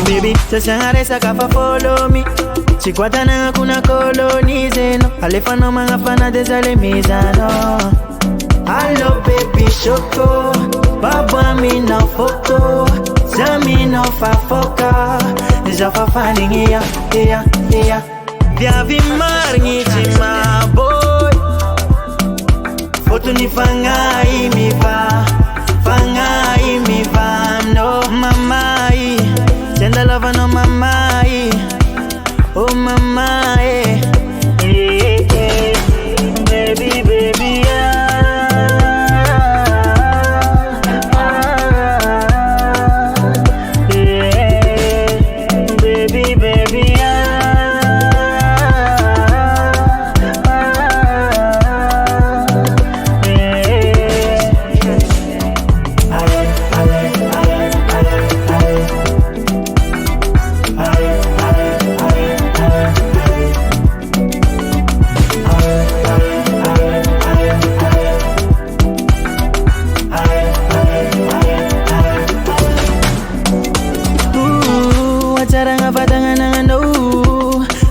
Baby, sasangare sakafa follow me. Chikwatana kuna colonize no. Alefano mga fana desale mizano. Hello baby shoko. Baba mi na foto. Zami no fafoka. Zafa fani ya. Vyavi marngi chima boy. Foto ni fangai mi va. Fangai mi va no mamai. Send a love no mamai. Oh mama, baby, baby, baby, baby,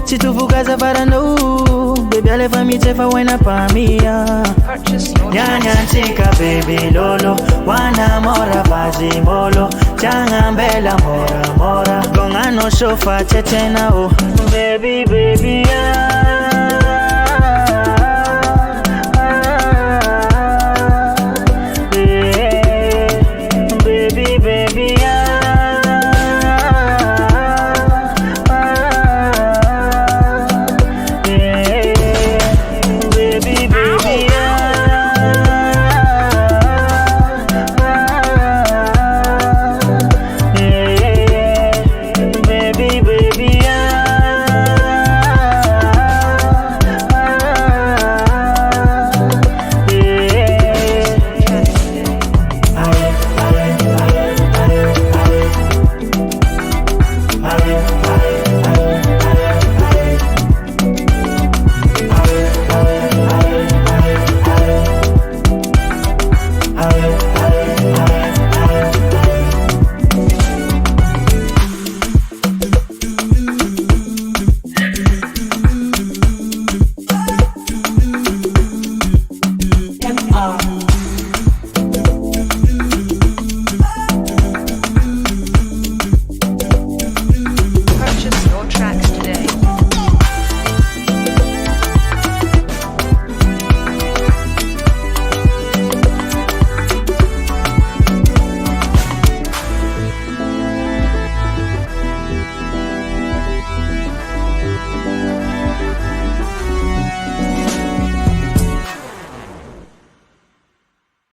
Chitufukaza para no. Baby I left me chefa wena pa mia. Nyanya chika baby lolo. Wana mora vazi molo. Changa mbela mora. Gonga no sofa cheche na oh. Baby